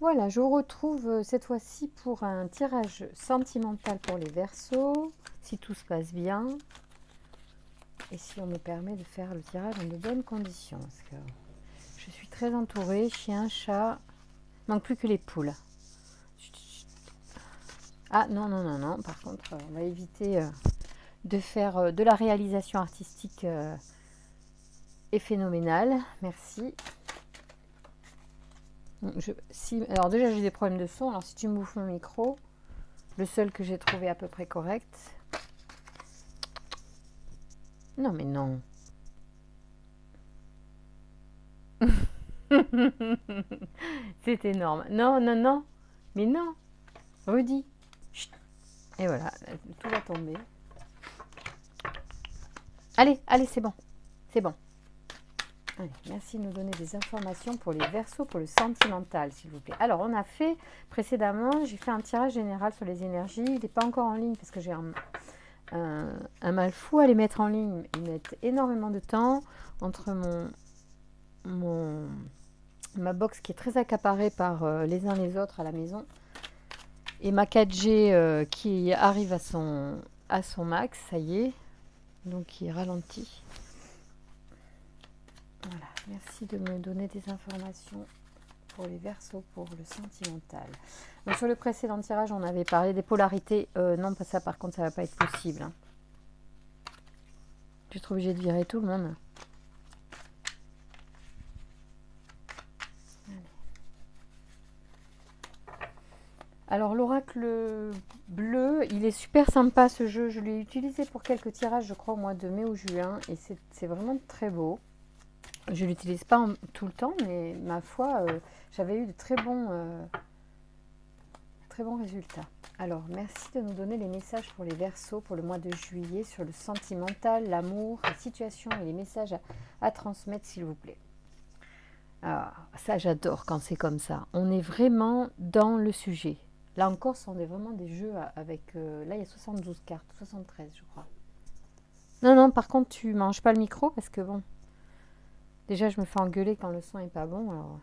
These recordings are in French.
Voilà, je vous retrouve cette fois-ci pour un tirage sentimental pour les Verseaux, si tout se passe bien. Et si on me permet de faire le tirage dans de bonnes conditions. Parce que je suis très entourée, chien, chat, il manque plus que les poules. Chut, chut. Ah non, non, non, non, par contre, on va éviter de faire de la réalisation artistique et phénoménale. Merci. Alors déjà, j'ai des problèmes de son, alors si tu me bouffes mon micro, le seul que j'ai trouvé à peu près correct. Non, mais non. C'est énorme. Non, non, non. Mais non. Rudy. Chut. Et voilà, tout va tomber. Allez, allez, c'est bon. C'est bon. Allez, merci de nous donner des informations pour les Verseaux, pour le sentimental, s'il vous plaît. Alors, on a fait précédemment, j'ai fait un tirage général sur les énergies. Il n'est pas encore en ligne parce que j'ai un mal fou à les mettre en ligne. Ils mettent énormément de temps entre ma box qui est très accaparée par les uns les autres à la maison et ma 4G qui arrive à son max, ça y est, donc il ralentit. Voilà, merci de me donner des informations pour les Verseaux, pour le sentimental. Donc sur le précédent tirage, on avait parlé des polarités. Non, pas ça, par contre, ça va pas être possible. Hein. Je suis obligée de virer tout le monde. Alors l'oracle bleu, il est super sympa ce jeu. Je l'ai utilisé pour quelques tirages, je crois, au mois de mai ou juin. Et c'est vraiment très beau. Je ne l'utilise pas tout le temps, mais ma foi, j'avais eu de très bons résultats. Alors, merci de nous donner les messages pour les Verseaux pour le mois de juillet sur le sentimental, l'amour, la situation et les messages à transmettre, s'il vous plaît. Ah, ça, j'adore quand c'est comme ça. On est vraiment dans le sujet. Là encore, ce sont vraiment des jeux avec... là, il y a 72 cartes, 73, je crois. Non, non, par contre, tu manges pas le micro parce que bon... Déjà, je me fais engueuler quand le son est pas bon. Alors...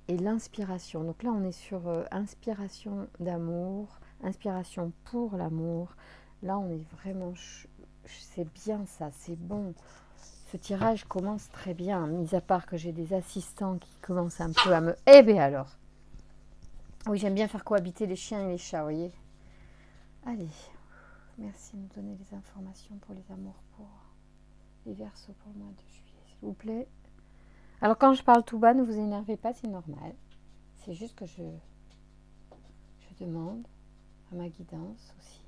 Et l'inspiration. Donc là, on est sur inspiration d'amour, inspiration pour l'amour. Là, on est vraiment... C'est bien ça, c'est bon. Ce tirage commence très bien, mis à part que j'ai des assistants qui commencent un peu à me... Eh bien alors. Oui, j'aime bien faire cohabiter les chiens et les chats, vous voyez. Allez, merci de nous donner les informations pour les amours, pour les Verseaux pour le mois de juillet, s'il vous plaît. Alors quand je parle tout bas, ne vous énervez pas, c'est normal. C'est juste que je demande à ma guidance aussi.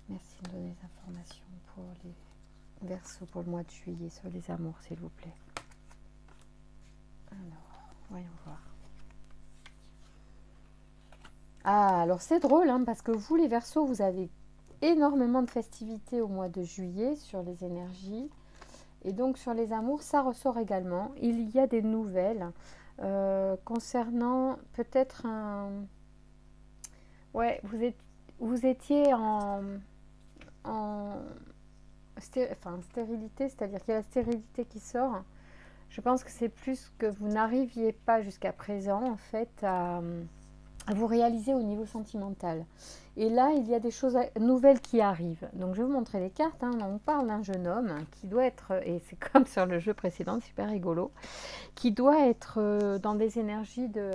Merci de donner les informations pour les Verseaux pour le mois de juillet sur les amours, s'il vous plaît. Alors, voyons voir. Ah, alors c'est drôle, hein, parce que vous, les Verseaux, vous avez énormément de festivités au mois de juillet sur les énergies. Et donc sur les amours, ça ressort également. Il y a des nouvelles concernant peut-être un... Ouais, vous étiez en stérilité, c'est-à-dire qu'il y a la stérilité qui sort. Je pense que c'est plus que vous n'arriviez pas jusqu'à présent, en fait, à vous réaliser au niveau sentimental. Et là, il y a des choses nouvelles qui arrivent. Donc, je vais vous montrer les cartes. Hein. On parle d'un jeune homme qui doit être, et c'est comme sur le jeu précédent, super rigolo, qui doit être dans des énergies de...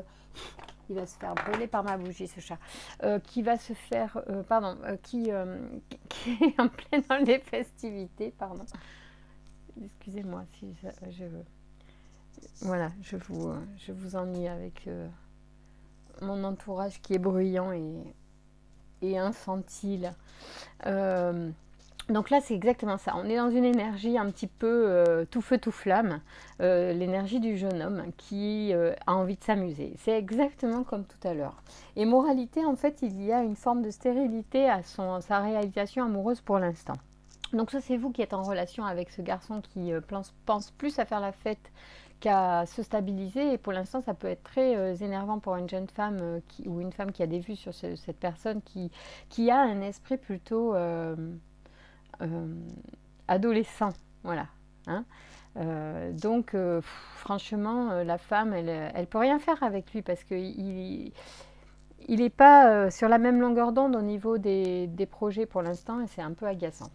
Il va se faire brûler par ma bougie, ce chat. Qui va se faire... qui est en plein dans les festivités, pardon. Excusez-moi si je voilà, je vous ennuie avec mon entourage qui est bruyant et infantile. Donc là, c'est exactement ça. On est dans une énergie un petit peu tout feu, tout flamme. L'énergie du jeune homme qui a envie de s'amuser. C'est exactement comme tout à l'heure. Et moralité, en fait, il y a une forme de stérilité à sa réalisation amoureuse pour l'instant. Donc ça, c'est vous qui êtes en relation avec ce garçon qui pense plus à faire la fête qu'à se stabiliser. Et pour l'instant, ça peut être très énervant pour une jeune femme ou une femme qui a des vues sur cette personne qui a un esprit plutôt adolescent. Voilà. Hein. Franchement, la femme, elle peut rien faire avec lui parce qu'il n'est pas sur la même longueur d'onde au niveau des projets pour l'instant et c'est un peu agaçant.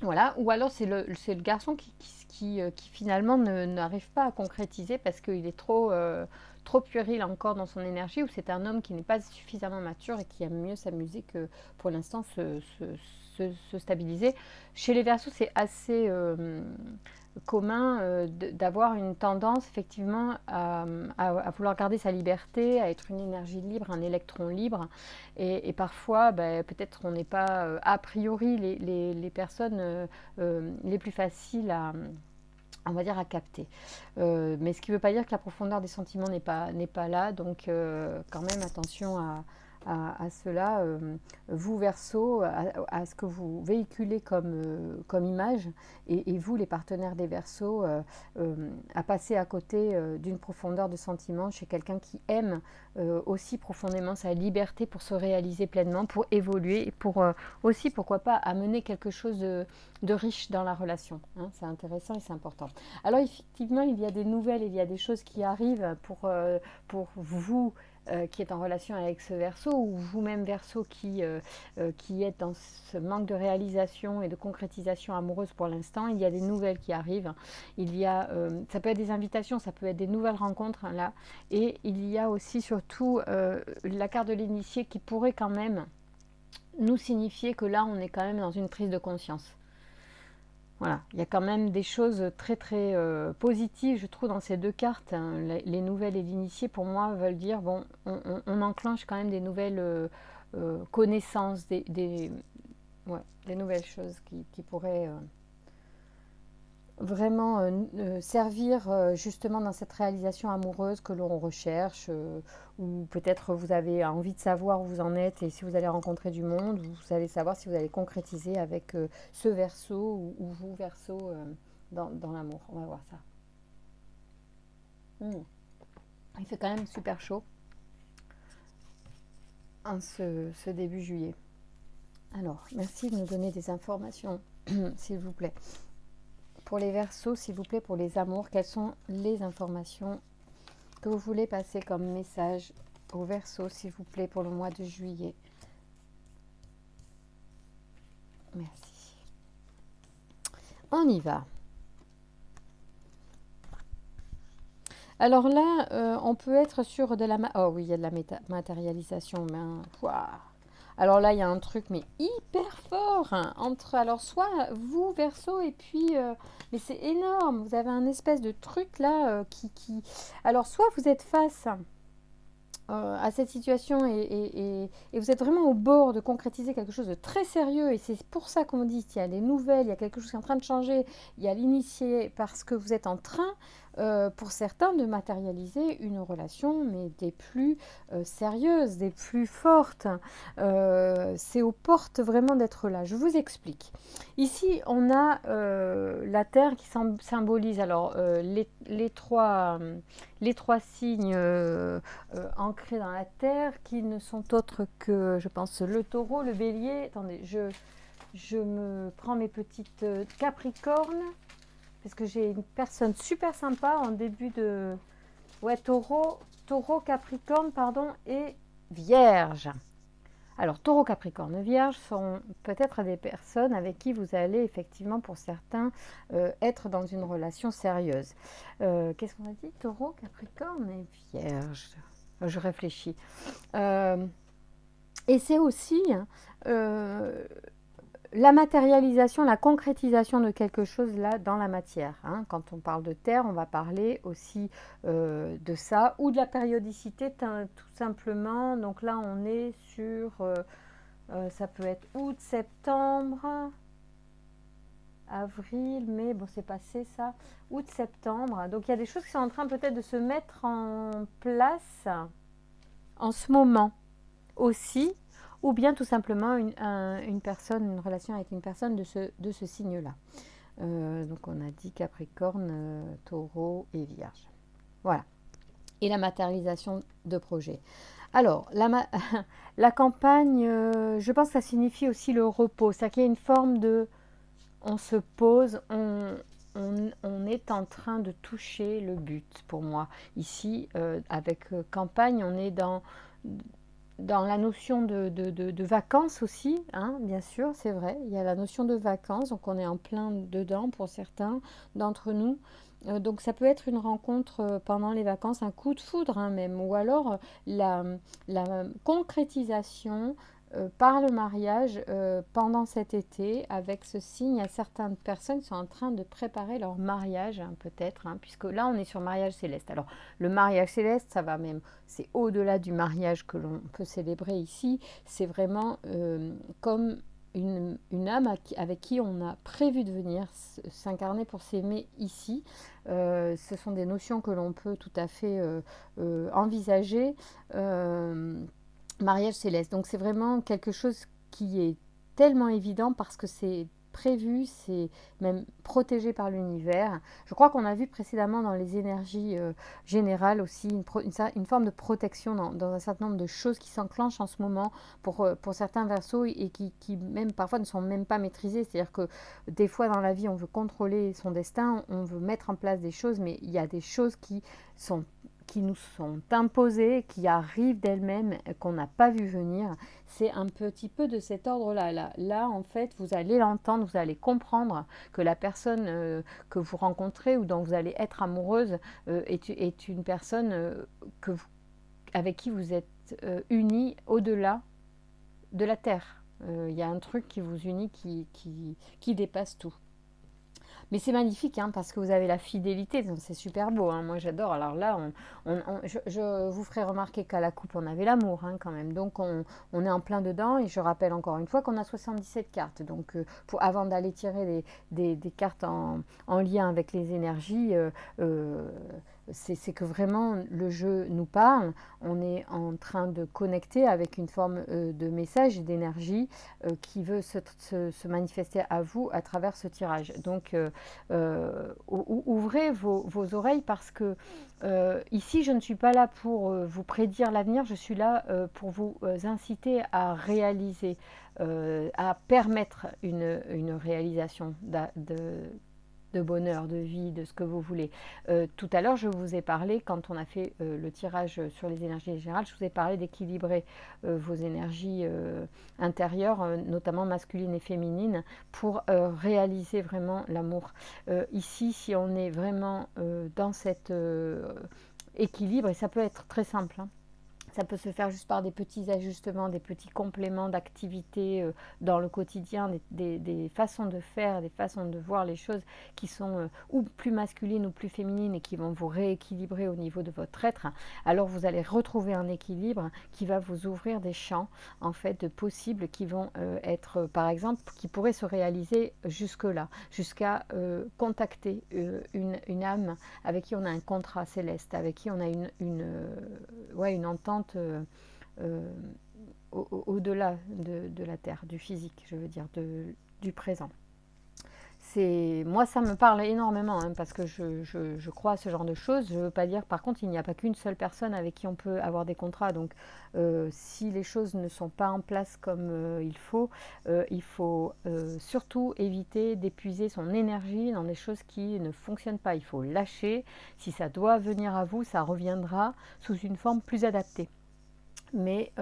Voilà, ou alors c'est le garçon qui finalement n'arrive pas à concrétiser parce qu'il est trop puéril encore dans son énergie, ou c'est un homme qui n'est pas suffisamment mature et qui aime mieux s'amuser que pour l'instant se stabiliser. Chez les Verseaux, c'est assez commun d'avoir une tendance effectivement à vouloir garder sa liberté, à être une énergie libre, un électron libre. Et parfois, peut-être on n'est pas a priori les personnes les plus faciles à, on va dire, à capter. Mais ce qui ne veut pas dire que la profondeur des sentiments n'est pas là. Donc quand même attention à cela. Vous, Verseau, à ce que vous véhiculez comme image, et vous, les partenaires des Verseaux, à passer à côté d'une profondeur de sentiments chez quelqu'un qui aime aussi profondément sa liberté pour se réaliser pleinement, pour évoluer, et pour aussi, pourquoi pas, amener quelque chose de riche dans la relation. Hein, c'est intéressant et c'est important. Alors effectivement, il y a des nouvelles, il y a des choses qui arrivent pour vous qui êtes en relation avec ce Verseau, ou vous-même Verseau qui êtes dans ce manque de réalisation et de concrétisation amoureuse pour l'instant. Il y a des nouvelles qui arrivent. Il y a, ça peut être des invitations, ça peut être des nouvelles rencontres, hein, là. Et il y a aussi surtout la carte de l'initié qui pourrait quand même nous signifier que là, on est quand même dans une prise de conscience. Voilà, il y a quand même des choses très très positives, je trouve, dans ces deux cartes. Hein. Les nouvelles et l'initié, pour moi, veulent dire, bon, on enclenche quand même des nouvelles connaissances, des nouvelles choses qui pourraient vraiment servir justement dans cette réalisation amoureuse que l'on recherche, ou peut-être vous avez envie de savoir où vous en êtes, et si vous allez rencontrer du monde, vous allez savoir si vous allez concrétiser avec ce Verseau ou vous Verseau dans l'amour. On va voir ça. Il fait quand même super chaud en ce début juillet. Alors, merci de nous donner des informations, s'il vous plaît. Pour les Verseaux, s'il vous plaît, pour les amours, quelles sont les informations que vous voulez passer comme message aux Verseaux, s'il vous plaît, pour le mois de juillet? Merci. On y va. Alors là, on peut être sur de la... Oh oui, il y a de la matérialisation, mais... Alors là, il y a un truc, mais hyper fort, hein, entre, alors soit vous, Verseau, et puis, mais c'est énorme, vous avez un espèce de truc là alors soit vous êtes face à cette situation et vous êtes vraiment au bord de concrétiser quelque chose de très sérieux, et c'est pour ça qu'on dit qu'il y a des nouvelles, il y a quelque chose qui est en train de changer, il y a l'initié, parce que vous êtes en train, pour certains, de matérialiser une relation, mais des plus sérieuses, des plus fortes. C'est aux portes vraiment d'être là. Je vous explique. Ici, on a la Terre qui symbolise alors les trois signes ancrés dans la Terre, qui ne sont autres que, je pense, le Taureau, le Bélier. Attendez, je me prends mes petites Capricornes, parce que j'ai une personne super sympa en début de... Ouais, Taureau, Capricorne, pardon, et Vierge. Alors, Taureau, Capricorne, Vierge sont peut-être des personnes avec qui vous allez effectivement, pour certains, être dans une relation sérieuse. Qu'est-ce qu'on a dit? Taureau, Capricorne et Vierge. Je réfléchis. Et c'est aussi... la matérialisation, la concrétisation de quelque chose là dans la matière. Hein. Quand on parle de terre, on va parler aussi de ça, ou de la périodicité tout simplement. Donc là, on est sur, ça peut être août, septembre, avril, mai, bon c'est passé ça, août, septembre. Donc il y a des choses qui sont en train peut-être de se mettre en place en ce moment aussi. Ou bien tout simplement une relation avec une personne de ce signe-là. Donc on a dit Capricorne, Taureau et Vierge. Voilà. Et la matérialisation de projets. Alors, la campagne, je pense que ça signifie aussi le repos. C'est-à-dire qu'il y a une forme de... On se pose, on est en train de toucher le but pour moi. Ici, avec campagne, on est dans la notion de vacances aussi, hein, bien sûr, c'est vrai. Il y a la notion de vacances, donc on est en plein dedans pour certains d'entre nous. Donc ça peut être une rencontre pendant les vacances, un coup de foudre hein, même, ou alors la, la concrétisation par le mariage pendant cet été avec ce signe. Il y a certaines personnes qui sont en train de préparer leur mariage, hein, peut-être, hein, puisque là on est sur mariage céleste. Alors le mariage céleste, ça va même, c'est au-delà du mariage que l'on peut célébrer ici, c'est vraiment comme une âme avec qui on a prévu de venir s'incarner pour s'aimer ici. Ce sont des notions que l'on peut tout à fait envisager. Mariage céleste. Donc c'est vraiment quelque chose qui est tellement évident parce que c'est prévu, c'est même protégé par l'univers. Je crois qu'on a vu précédemment dans les énergies générales aussi une forme de protection dans un certain nombre de choses qui s'enclenchent en ce moment pour certains verseaux et qui même parfois ne sont même pas maîtrisées. C'est-à-dire que des fois dans la vie on veut contrôler son destin, on veut mettre en place des choses, mais il y a des choses qui nous sont imposées, qui arrivent d'elles-mêmes, qu'on n'a pas vu venir. C'est un petit peu de cet ordre-là. Là, en fait, vous allez l'entendre, vous allez comprendre que la personne que vous rencontrez ou dont vous allez être amoureuse est une personne avec qui vous êtes unis au-delà de la terre. Il y a un truc qui vous unit qui dépasse tout. Mais c'est magnifique hein, parce que vous avez la fidélité, c'est super beau, hein, moi j'adore. Alors là, je vous ferai remarquer qu'à la coupe, on avait l'amour hein, quand même. Donc on est en plein dedans et je rappelle encore une fois qu'on a 77 cartes. Donc avant d'aller tirer des cartes en lien avec les énergies, c'est que vraiment le jeu nous parle. On est en train de connecter avec une forme de message et d'énergie qui veut se manifester à vous à travers ce tirage. Donc ouvrez vos oreilles parce que ici je ne suis pas là pour vous prédire l'avenir, je suis là pour vous inciter à réaliser, à permettre une réalisation de bonheur, de vie, de ce que vous voulez. Tout à l'heure, je vous ai parlé, quand on a fait le tirage sur les énergies générales, je vous ai parlé d'équilibrer vos énergies intérieures, notamment masculines et féminines, pour réaliser vraiment l'amour. Ici, si on est vraiment dans cet équilibre, et ça peut être très simple, hein, ça peut se faire juste par des petits ajustements, des petits compléments d'activité dans le quotidien, des façons de faire, des façons de voir les choses qui sont ou plus masculines ou plus féminines et qui vont vous rééquilibrer au niveau de votre être. Alors vous allez retrouver un équilibre qui va vous ouvrir des champs en fait de possibles qui vont être, par exemple, qui pourraient se réaliser jusque-là, jusqu'à contacter une âme avec qui on a un contrat céleste, avec qui on a une entente au-delà de la Terre, du physique, je veux dire, du présent. Moi, ça me parle énormément hein, parce que je crois à ce genre de choses. Je ne veux pas dire, par contre, il n'y a pas qu'une seule personne avec qui on peut avoir des contrats. Donc, si les choses ne sont pas en place comme il faut surtout éviter d'épuiser son énergie dans des choses qui ne fonctionnent pas. Il faut lâcher. Si ça doit venir à vous, ça reviendra sous une forme plus adaptée. Mais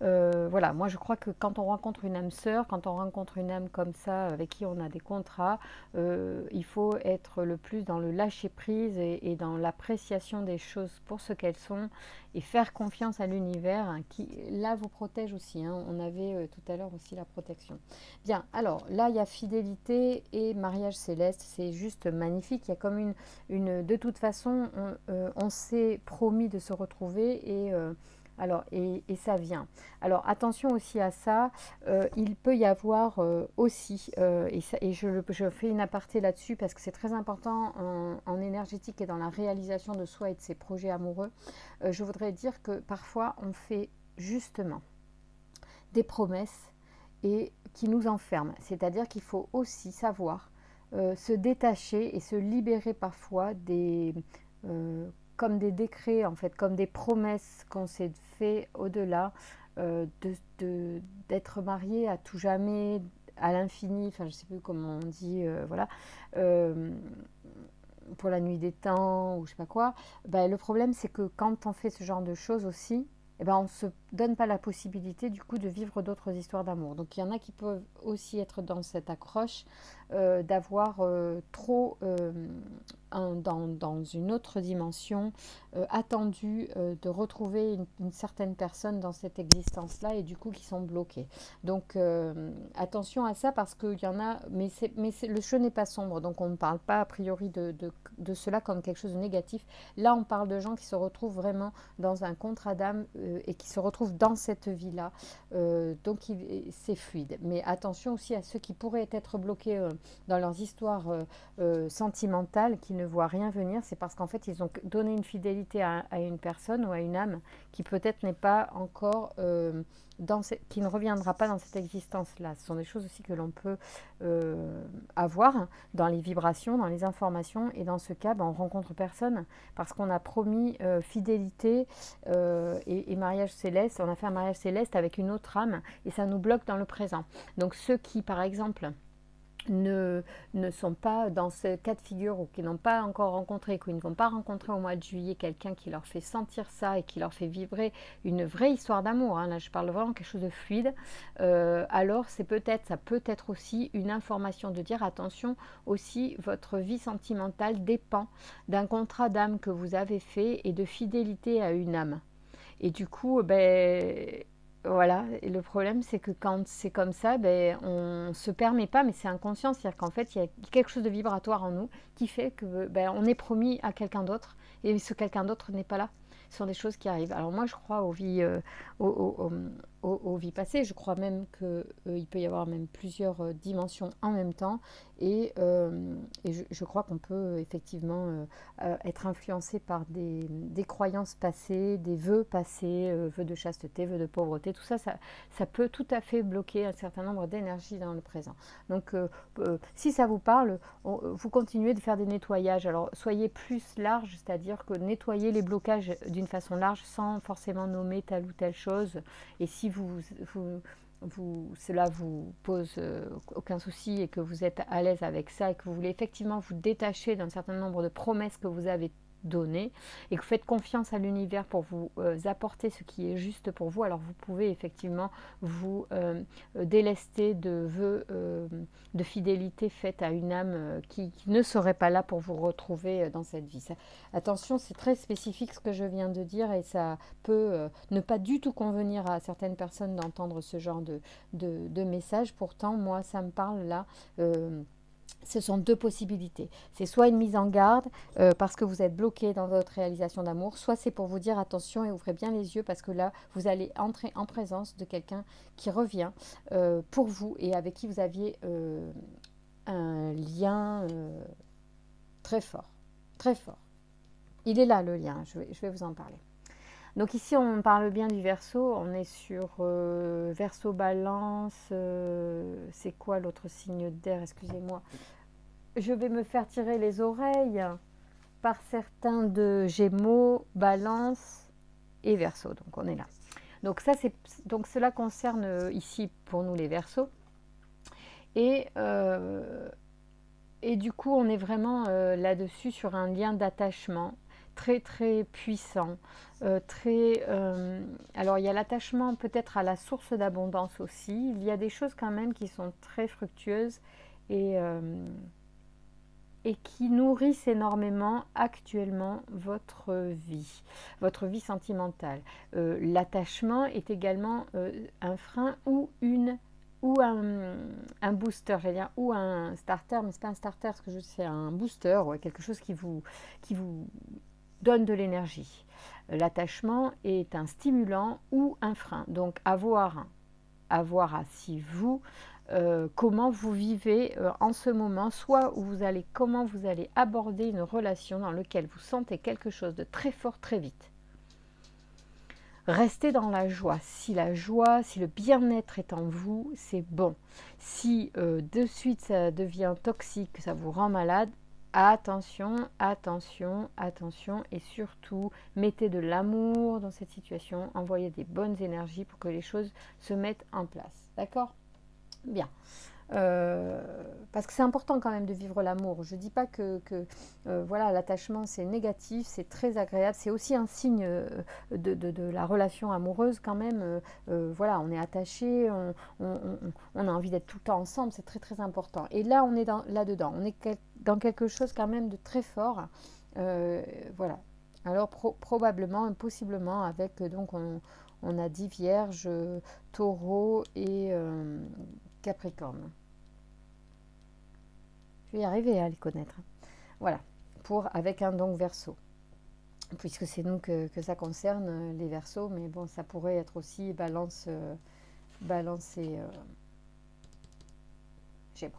voilà, moi je crois que quand on rencontre une âme sœur, quand on rencontre une âme comme ça, avec qui on a des contrats, il faut être le plus dans le lâcher-prise et dans l'appréciation des choses pour ce qu'elles sont et faire confiance à l'univers hein, qui, là, vous protège aussi. Hein. On avait tout à l'heure aussi la protection. Bien, alors là, il y a fidélité et mariage céleste. C'est juste magnifique. Il y a comme de toute façon, on s'est promis de se retrouver et ça vient. Alors attention aussi à ça, il peut y avoir aussi, je fais une aparté là-dessus parce que c'est très important en énergétique et dans la réalisation de soi et de ses projets amoureux. Je voudrais dire que parfois on fait justement des promesses et qui nous enferment. C'est-à-dire qu'il faut aussi savoir se détacher et se libérer parfois comme des décrets, en fait, comme des promesses qu'on s'est fait au-delà, d'être marié à tout jamais, à l'infini, enfin je ne sais plus comment on dit, voilà, euh, pour la nuit des temps ou je sais pas quoi, ben, le problème c'est que quand on fait ce genre de choses aussi, eh ben, on ne se donne pas la possibilité du coup de vivre d'autres histoires d'amour. Donc il y en a qui peuvent aussi être dans cette accroche d'avoir trop dans une autre dimension attendu de retrouver une certaine personne dans cette existence-là et du coup qui sont bloqués. Donc attention à ça parce qu'il y en a, le jeu n'est pas sombre, donc on ne parle pas a priori de cela comme quelque chose de négatif. Là on parle de gens qui se retrouvent vraiment dans un contrat d'âme et qui se retrouvent dans cette vie-là. Donc c'est fluide. Mais attention aussi à ceux qui pourraient être bloqués dans leurs histoires sentimentales, qui ne voient rien venir. C'est parce qu'en fait, ils ont donné une fidélité à une personne ou à une âme qui peut-être n'est pas encore... qui ne reviendra pas dans cette existence-là. Ce sont des choses aussi que l'on peut avoir dans les vibrations, dans les informations. Et dans ce cas, ben, on rencontre personne parce qu'on a promis fidélité et mariage céleste. On a fait un mariage céleste avec une autre âme et ça nous bloque dans le présent. Donc ceux qui, par exemple, ne sont pas dans ce cas de figure ou qui n'ont pas encore rencontré, qui ne vont pas rencontrer au mois de juillet quelqu'un qui leur fait sentir ça et qui leur fait vibrer une vraie histoire d'amour, hein, là je parle vraiment quelque chose de fluide, alors ça peut être aussi une information de dire attention aussi, votre vie sentimentale dépend d'un contrat d'âme que vous avez fait et de fidélité à une âme. Et du coup, voilà, et le problème c'est que quand c'est comme ça, on ne se permet pas, mais c'est inconscient, c'est-à-dire qu'en fait il y a quelque chose de vibratoire en nous qui fait que on est promis à quelqu'un d'autre et ce quelqu'un d'autre n'est pas là. Ce sont des choses qui arrivent. Alors moi je crois aux vies, aux vies passées, je crois même qu'il peut y avoir même plusieurs dimensions en même temps et je crois qu'on peut effectivement être influencé par des croyances passées, des vœux passés, vœux de chasteté, vœux de pauvreté, tout ça, ça peut tout à fait bloquer un certain nombre d'énergies dans le présent. Donc si ça vous parle, vous continuez de faire des nettoyages. Alors soyez plus large, c'est-à-dire que nettoyez les blocages d'une façon large sans forcément nommer telle ou telle chose. Et si cela vous pose aucun souci et que vous êtes à l'aise avec ça et que vous voulez effectivement vous détacher d'un certain nombre de promesses que vous avez données et que vous faites confiance à l'univers pour vous apporter ce qui est juste pour vous, alors vous pouvez effectivement vous délester de vœux de fidélité faite à une âme qui ne serait pas là pour vous retrouver dans cette vie. Ça, attention, c'est très spécifique ce que je viens de dire et ça peut ne pas du tout convenir à certaines personnes d'entendre ce genre de message. Pourtant, moi, ça me parle là. Ce sont deux possibilités. C'est soit une mise en garde parce que vous êtes bloqué dans votre réalisation d'amour, soit c'est pour vous dire attention et ouvrez bien les yeux parce que là, vous allez entrer en présence de quelqu'un qui revient pour vous et avec qui vous aviez un lien très fort. Très fort. Il est là le lien, je vais vous en parler. Donc ici, on parle bien du Verseau, on est sur Verseau Balance, c'est quoi l'autre signe d'air, excusez-moi. Je vais me faire tirer les oreilles par certains de Gémeaux, Balance et Verseau, donc on est là. Donc, donc cela concerne ici pour nous les Verseaux. Et du coup, on est vraiment là-dessus sur un lien d'attachement très très puissant, alors il y a l'attachement peut-être à la source d'abondance aussi, il y a des choses quand même qui sont très fructueuses et qui nourrissent énormément actuellement votre vie sentimentale. L'attachement est également un frein ou un booster, j'allais dire, ou un starter, mais c'est pas un starter, parce que c'est un booster, ouais, quelque chose qui vous donne de l'énergie. L'attachement est un stimulant ou un frein. Donc à voir à si vous, comment vous vivez en ce moment, soit comment vous allez aborder une relation dans laquelle vous sentez quelque chose de très fort très vite. Restez dans la joie. Si le bien-être est en vous, c'est bon. Si de suite ça devient toxique, ça vous rend malade, attention, attention, attention. Et surtout, mettez de l'amour dans cette situation. Envoyez des bonnes énergies pour que les choses se mettent en place. D'accord ? Bien. Parce que c'est important quand même de vivre l'amour. Je ne dis pas que voilà, l'attachement c'est négatif, c'est très agréable. C'est aussi un signe de la relation amoureuse quand même. Voilà, on est attaché, on a envie d'être tout le temps ensemble, c'est très très important. Et là, on est là-dedans. On est dans quelque chose quand même de très fort. Voilà. Alors probablement, possiblement avec, donc on a dit Vierge, Taureau et Capricorne. Je vais y arriver à les connaître. Voilà, avec un donc Verseau. Puisque c'est nous que ça concerne, les Verseaux, mais bon, ça pourrait être aussi Balance, Balance et Gémeaux.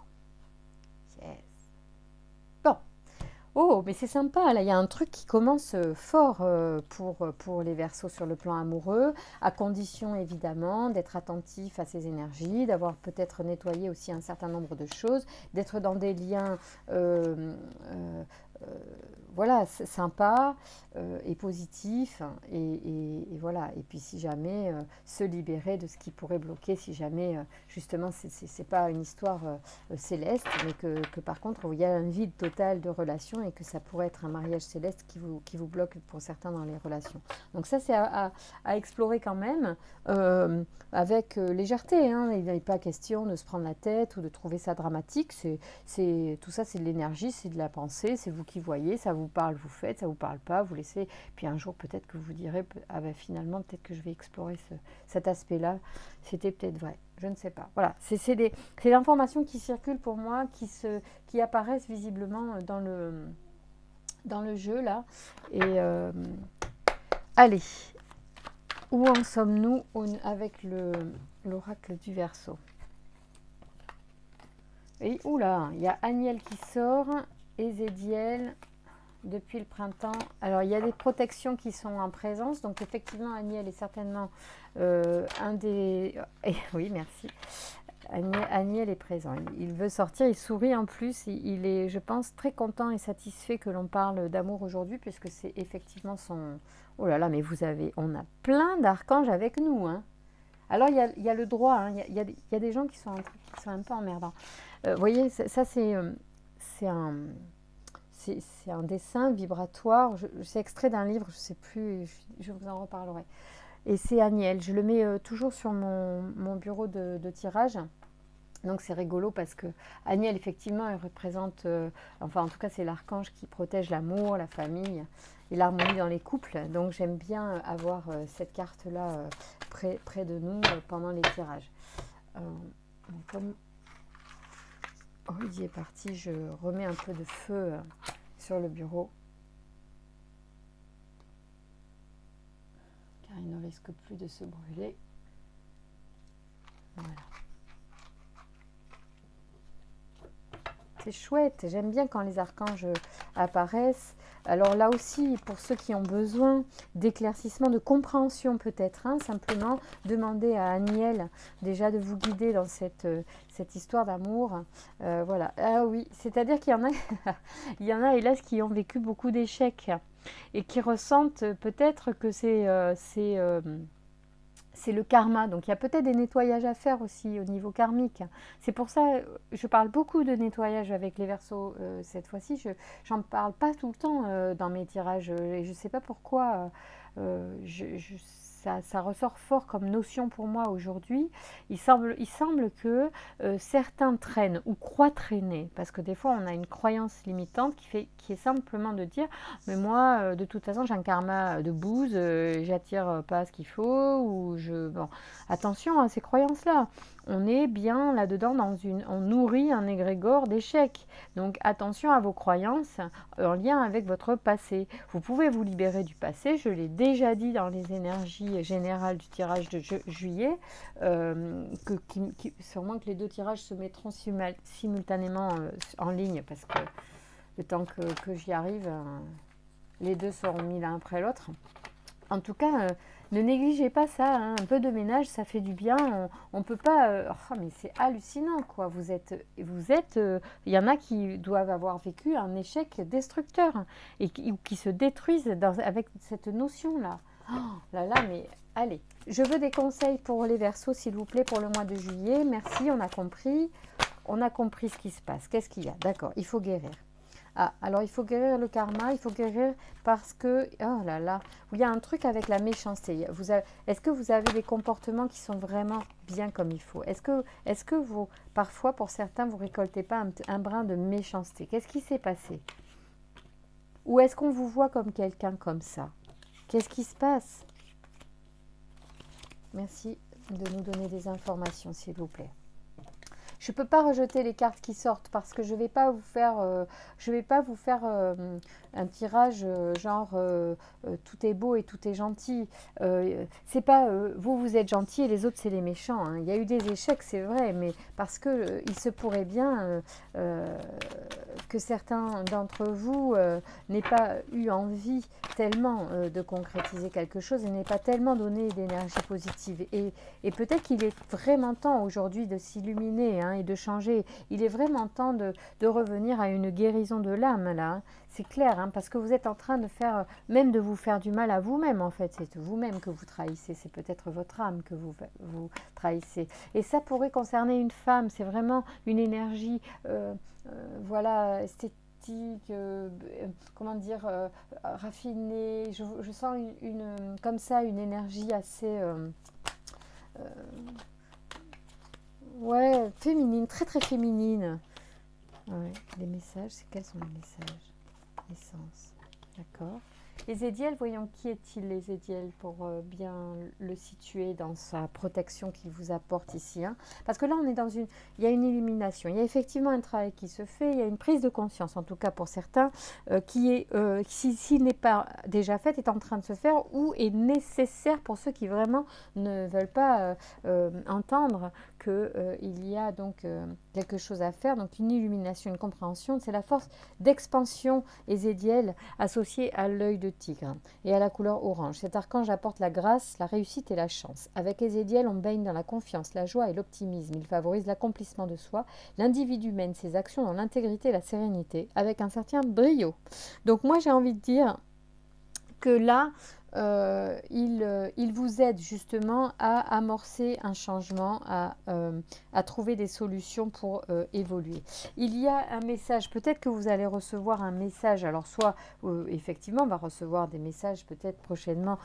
Yes. Bon. Oh, mais c'est sympa, là, il y a un truc qui commence fort pour les Verseaux sur le plan amoureux, à condition évidemment d'être attentif à ses énergies, d'avoir peut-être nettoyé aussi un certain nombre de choses, d'être dans des liens voilà, sympa et positif, et voilà. Et puis si jamais se libérer de ce qui pourrait bloquer, si jamais justement c'est pas une histoire céleste, mais que par contre il y a un vide total de relation et que ça pourrait être un mariage céleste qui vous bloque pour certains dans les relations. Donc ça c'est à explorer quand même avec légèreté, hein. Il n'est pas question de se prendre la tête ou de trouver ça dramatique. Tout ça c'est de l'énergie, c'est de la pensée, c'est vous qui voyez, ça vous parle, vous faites, ça vous parle pas, vous laissez. Puis un jour peut-être que vous direz, ah ben finalement peut-être que je vais explorer cet aspect-là. C'était peut-être vrai, je ne sais pas. Voilà, c'est l'information qui circule pour moi, qui apparaissent visiblement dans le jeu là. Et allez, où en sommes-nous avec l'oracle du Verseau? Et oula, il y a Aniel qui sort, Ézédiel depuis le printemps. Alors il y a des protections qui sont en présence, donc effectivement Aniel est certainement un des... oui, merci. Aniel est présent, il veut sortir, il sourit en plus, il est, je pense, très content et satisfait que l'on parle d'amour aujourd'hui, puisque c'est effectivement son... Oh là là, mais on a plein d'archanges avec nous, hein. Alors il y a le droit, hein. Il y a des gens qui sont un peu emmerdants. Vous voyez, ça c'est un dessin vibratoire. C'est extrait d'un livre, je ne sais plus, je vous en reparlerai. Et c'est Aniel. Je le mets toujours sur mon bureau de tirage. Donc c'est rigolo parce que Aniel, effectivement, elle représente, enfin en tout cas c'est l'archange qui protège l'amour, la famille et l'harmonie dans les couples. Donc j'aime bien avoir cette carte-là près de nous pendant les tirages. Comme Rudy est parti, je remets un peu de feu sur le bureau. Car il ne risque plus de se brûler. Voilà. C'est chouette, j'aime bien quand les archanges apparaissent. Alors là aussi, pour ceux qui ont besoin d'éclaircissement, de compréhension peut-être, hein, simplement demander à Aniel déjà de vous guider dans cette histoire d'amour. Voilà. Ah oui, c'est-à-dire qu'il y en a, il y en a hélas qui ont vécu beaucoup d'échecs et qui ressentent peut-être que c'est le karma, donc il y a peut-être des nettoyages à faire aussi au niveau karmique. C'est pour ça je parle beaucoup de nettoyage avec les Verseaux cette fois-ci. J'en parle pas tout le temps dans mes tirages et je ne sais pas pourquoi. Ça ressort fort comme notion pour moi aujourd'hui. Il semble que certains traînent ou croient traîner, parce que des fois on a une croyance limitante qui est simplement de dire mais moi de toute façon j'ai un karma de bouse, j'attire pas ce qu'il faut, ou bon, attention à ces croyances-là. On est bien là-dedans on nourrit un égrégore d'échecs. Donc attention à vos croyances en lien avec votre passé. Vous pouvez vous libérer du passé, je l'ai déjà dit dans les énergies générales du tirage de juillet, sûrement que les deux tirages se mettront simultanément en ligne, parce que le temps que j'y arrive, les deux seront mis l'un après l'autre. En tout cas, ne négligez pas ça, hein. Un peu de ménage, ça fait du bien. On peut pas... oh, mais c'est hallucinant, quoi. Il y en a qui doivent avoir vécu un échec destructeur et qui se détruisent avec cette notion-là. Oh là là, mais allez. Je veux des conseils pour les Verseaux, s'il vous plaît, pour le mois de juillet. Merci, on a compris. on a compris ce qui se passe. Qu'est-ce qu'il y a? D'accord, il faut guérir. Ah, alors il faut guérir le karma, il faut guérir parce que, oh là là, il y a un truc avec la méchanceté. Est-ce que vous avez des comportements qui sont vraiment bien comme il faut? Est-ce que vous, parfois, pour certains, vous récoltez pas un brin de méchanceté? Qu'est-ce qui s'est passé? Ou est-ce qu'on vous voit comme quelqu'un comme ça? Qu'est-ce qui se passe? Merci de nous donner des informations, s'il vous plaît. Je ne peux pas rejeter les cartes qui sortent parce que je ne vais pas vous faire, un tirage genre tout est beau et tout est gentil. C'est pas vous êtes gentil et les autres c'est les méchants. Hein. Il y a eu des échecs, c'est vrai, mais parce que il se pourrait bien que certains d'entre vous n'aient pas eu envie tellement de concrétiser quelque chose et n'aient pas tellement donné d'énergie positive. Et peut-être qu'il est vraiment temps aujourd'hui de s'illuminer et de changer. Il est vraiment temps de revenir à une guérison de l'âme, là. Hein. C'est clair, hein, parce que vous êtes en train de faire, même de vous faire du mal à vous-même, en fait. C'est vous-même que vous trahissez. C'est peut-être votre âme que vous trahissez. Et ça pourrait concerner une femme. C'est vraiment une énergie, voilà, esthétique. Comment dire, raffinée. Je sens comme ça une énergie assez... ouais, féminine, très très féminine. Ouais, les messages, quels sont les messages? Essence, d'accord. Les Édiels, voyons qui est-il les Édiels pour bien le situer dans sa protection qu'il vous apporte ici. Hein. Parce que là, il y a une illumination, il y a effectivement un travail qui se fait, il y a une prise de conscience, en tout cas pour certains, qui est, s'il n'est pas déjà faite, est en train de se faire ou est nécessaire pour ceux qui vraiment ne veulent pas entendre qu'il y a donc quelque chose à faire. Donc une illumination, une compréhension, c'est la force d'expansion ézédielle associée à l'œil de tigre et à la couleur orange. Cet archange apporte la grâce, la réussite et la chance. Avec Ézédiel, on baigne dans la confiance, la joie et l'optimisme. Il favorise l'accomplissement de soi. L'individu mène ses actions dans l'intégrité et la sérénité, avec un certain brio. Donc moi, j'ai envie de dire que là, il vous aide justement à amorcer un changement, à trouver des solutions pour évoluer. Il y a un message, peut-être que vous allez recevoir un message, alors soit effectivement on va recevoir des messages peut-être prochainement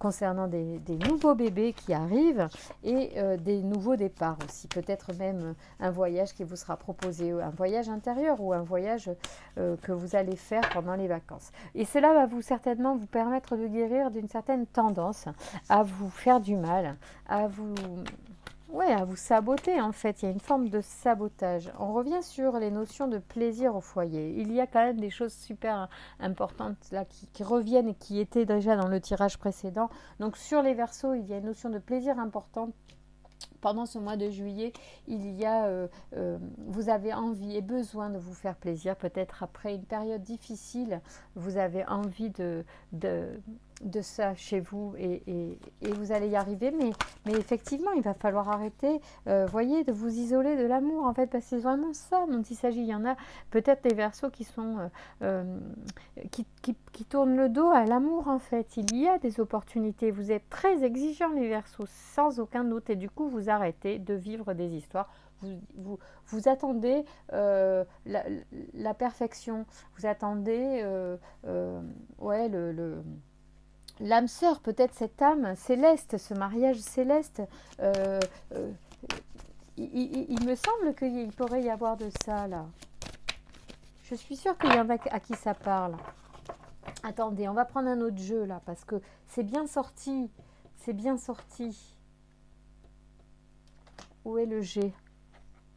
concernant des nouveaux bébés qui arrivent et des nouveaux départs aussi, peut-être même un voyage qui vous sera proposé, un voyage intérieur ou un voyage que vous allez faire pendant les vacances. Et cela va certainement vous permettre de guérir d'une certaine tendance à vous faire du mal, à vous saboter en fait. Il y a une forme de sabotage. On revient sur les notions de plaisir au foyer. Il y a quand même des choses super importantes là qui reviennent et qui étaient déjà dans le tirage précédent. Donc sur les Verseaux, il y a une notion de plaisir importante. Pendant ce mois de juillet, vous avez envie et besoin de vous faire plaisir. Peut-être après une période difficile, vous avez envie de ça chez vous et vous allez y arriver. Mais effectivement, il va falloir arrêter, voyez, de vous isoler de l'amour, en fait, parce que c'est vraiment ça dont il s'agit. Il y en a peut-être des Verseaux qui tournent le dos à l'amour, en fait. Il y a des opportunités. Vous êtes très exigeants, les Verseaux, sans aucun doute. Et du coup, vous arrêtez de vivre des histoires. Vous attendez la perfection. Vous attendez l'âme sœur, peut-être cette âme céleste, ce mariage céleste. Il me semble qu'il pourrait y avoir de ça, là. Je suis sûre qu'il y en a à qui ça parle. Attendez, on va prendre un autre jeu, là, parce que c'est bien sorti. C'est bien sorti. Où est le G?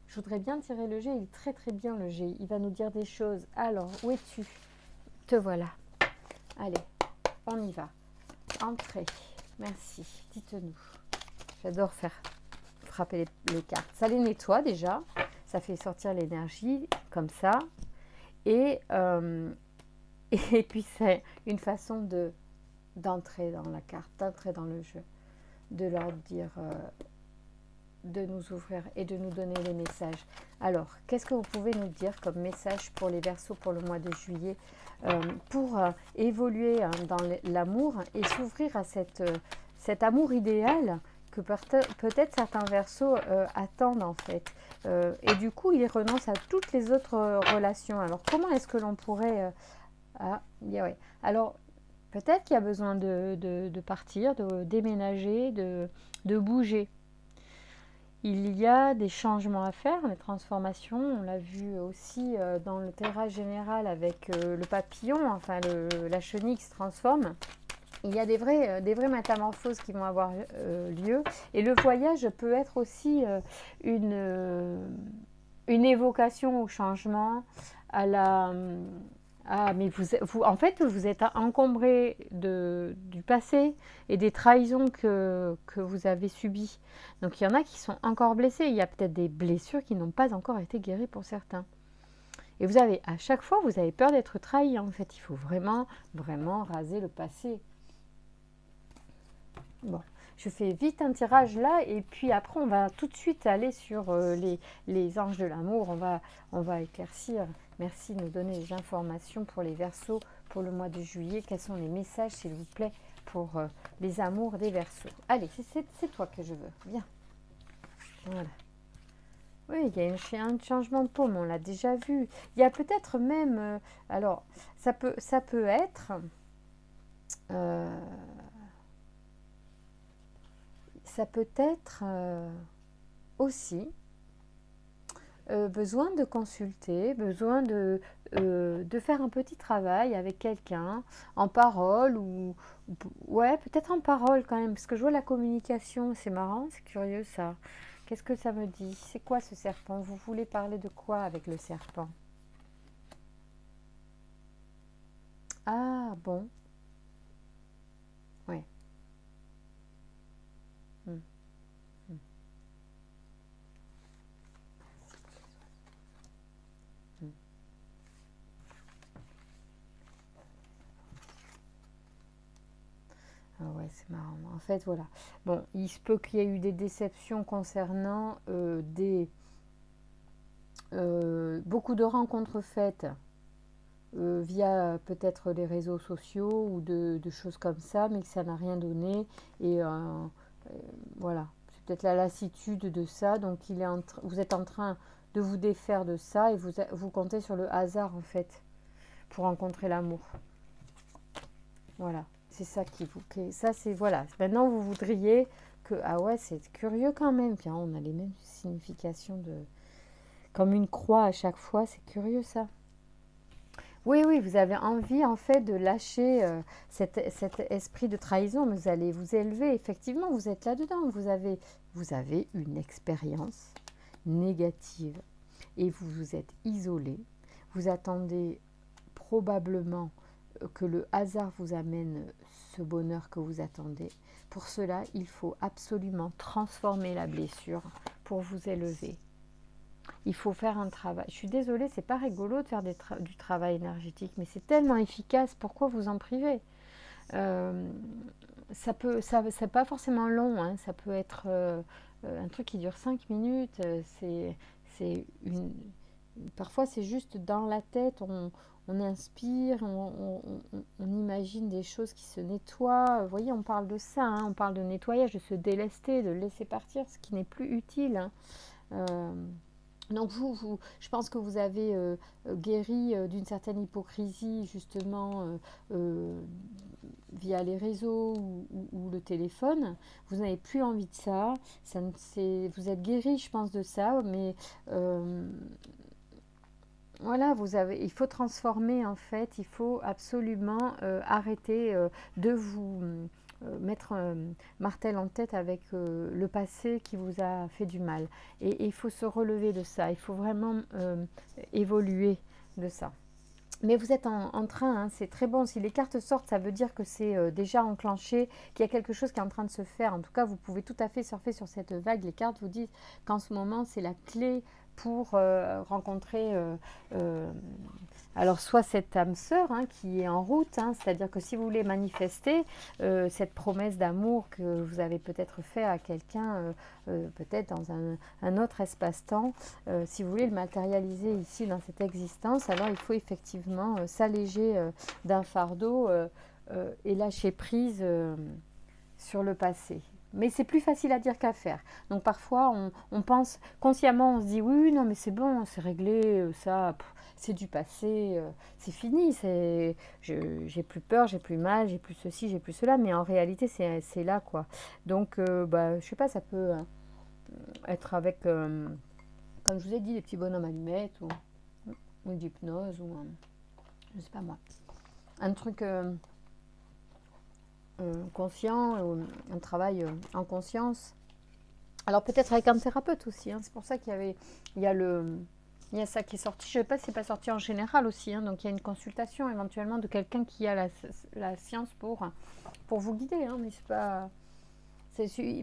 Je voudrais bien tirer le G. Il est très très bien, le G. Il va nous dire des choses. Alors, où es-tu? Te voilà. Allez, on y va. Entrez. Merci. Dites-nous. J'adore faire frapper les cartes. Ça les nettoie déjà. Ça fait sortir l'énergie comme ça. Et puis c'est une façon d'entrer dans la carte, d'entrer dans le jeu, de leur dire, de nous ouvrir et de nous donner les messages. Alors, qu'est-ce que vous pouvez nous dire comme message pour les Verseaux pour le mois de juillet, pour évoluer dans l'amour et s'ouvrir à cet amour idéal que peut-être certains Verseaux attendent en fait. Et du coup, ils renoncent à toutes les autres relations. Alors, comment est-ce que l'on pourrait... ouais. Alors, peut-être qu'il y a besoin de partir, de déménager, de bouger. Il y a des changements à faire, des transformations. On l'a vu aussi dans le tirage général avec le papillon, enfin la chenille qui se transforme. Il y a des vraies métamorphoses qui vont avoir lieu. Et le voyage peut être aussi une évocation au changement, à la... Ah, mais en fait, vous êtes encombré du passé et des trahisons que vous avez subies. Donc, il y en a qui sont encore blessés. Il y a peut-être des blessures qui n'ont pas encore été guéries pour certains. Et à chaque fois, vous avez peur d'être trahi. En fait, il faut vraiment, vraiment raser le passé. Bon, je fais vite un tirage là et puis après, on va tout de suite aller sur les anges de l'amour. On va éclaircir. Merci de nous donner les informations pour les Verseaux pour le mois de juillet. Quels sont les messages, s'il vous plaît, pour les amours des Verseaux? Allez, c'est toi que je veux. Viens. Voilà. Oui, il y a un changement de paume, on l'a déjà vu. Il y a peut-être même... alors, ça peut être... ça peut être aussi... besoin de consulter, besoin de faire un petit travail avec quelqu'un en parole ouais, peut-être en parole quand même, parce que je vois la communication, c'est marrant, c'est curieux ça. Qu'est-ce que ça me dit? C'est quoi ce serpent? Vous voulez parler de quoi avec le serpent? Ah bon, ouais. Hmm. Hmm. Ah ouais, c'est marrant. En fait, voilà. Bon, il se peut qu'il y ait eu des déceptions concernant beaucoup de rencontres faites via peut-être les réseaux sociaux ou de choses comme ça, mais que ça n'a rien donné. Et voilà, c'est peut-être la lassitude de ça. Donc vous êtes en train de vous défaire de ça et vous comptez sur le hasard en fait pour rencontrer l'amour. Voilà, c'est ça ça c'est voilà. Maintenant vous voudriez que ah ouais c'est curieux quand même. Puis on a les mêmes significations comme une croix à chaque fois. C'est curieux ça. Oui, oui, vous avez envie en fait de lâcher cet esprit de trahison, mais vous allez vous élever. Effectivement, vous êtes là-dedans. Vous avez une expérience négative et vous vous êtes isolé. Vous attendez probablement que le hasard vous amène ce bonheur que vous attendez. Pour cela, il faut absolument transformer la blessure pour vous élever. Il faut faire un travail. Je suis désolée, c'est pas rigolo de faire du travail énergétique, mais c'est tellement efficace. Pourquoi vous en privez? C'est pas forcément long. Hein, ça peut être un truc qui dure 5 minutes. Parfois, c'est juste dans la tête. On inspire, on imagine des choses qui se nettoient. Vous voyez, on parle de ça. Hein, on parle de nettoyage, de se délester, de laisser partir ce qui n'est plus utile. Hein. Donc je pense que vous avez guéri d'une certaine hypocrisie justement via les réseaux ou le téléphone. Vous n'avez plus envie de ça. Vous êtes guéri, je pense, de ça, mais voilà, il faut transformer en fait. Il faut absolument arrêter de vous mettre martel en tête avec le passé qui vous a fait du mal. Et il faut se relever de ça. Il faut vraiment évoluer de ça. Mais vous êtes en train, hein, c'est très bon. Si les cartes sortent, ça veut dire que c'est déjà enclenché, qu'il y a quelque chose qui est en train de se faire. En tout cas, vous pouvez tout à fait surfer sur cette vague. Les cartes vous disent qu'en ce moment, c'est la clé pour rencontrer alors soit cette âme sœur hein, qui est en route, hein, c'est-à-dire que si vous voulez manifester cette promesse d'amour que vous avez peut-être fait à quelqu'un, peut-être dans un autre espace-temps, si vous voulez le matérialiser ici dans cette existence, alors il faut effectivement s'alléger d'un fardeau et lâcher prise sur le passé. Mais c'est plus facile à dire qu'à faire. Donc parfois, on pense, consciemment, on se dit, oui, non, mais c'est bon, c'est réglé, ça, c'est du passé, c'est fini, j'ai plus peur, j'ai plus mal, j'ai plus ceci, j'ai plus cela, mais en réalité, c'est là, quoi. Donc, je sais pas, ça peut être avec, comme je vous ai dit, des petits bonhommes allumettes, ou d'hypnose, ou, je sais pas moi, un truc... conscient, un travail en conscience. Alors peut-être avec un thérapeute aussi, hein. C'est pour ça il y a ça qui est sorti. Je ne sais pas si c'est pas sorti en général aussi, hein. Donc il y a une consultation éventuellement de quelqu'un qui a la science pour vous guider, hein. Mais c'est pas,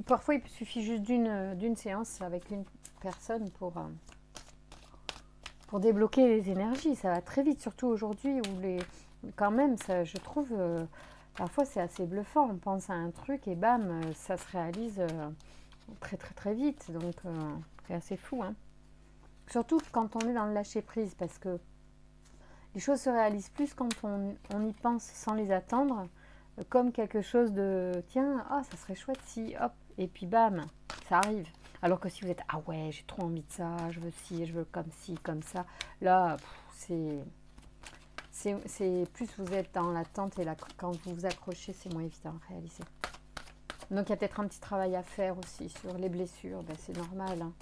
parfois il suffit juste d'une séance avec une personne pour débloquer les énergies. Ça va très vite, surtout aujourd'hui où quand même, ça, je trouve. Parfois, c'est assez bluffant. On pense à un truc et bam, ça se réalise très, très, très vite. Donc, c'est assez fou, hein. Surtout quand on est dans le lâcher-prise, parce que les choses se réalisent plus quand on y pense sans les attendre, comme quelque chose de « tiens, ça serait chouette si… » hop, et puis bam, ça arrive. Alors que si vous êtes « ah ouais, j'ai trop envie de ça, je veux ci, je veux comme ci, comme ça », là, c'est plus vous êtes dans l'attente et quand vous vous accrochez, c'est moins évident à réaliser. Donc il y a peut-être un petit travail à faire aussi sur les blessures. C'est normal, hein.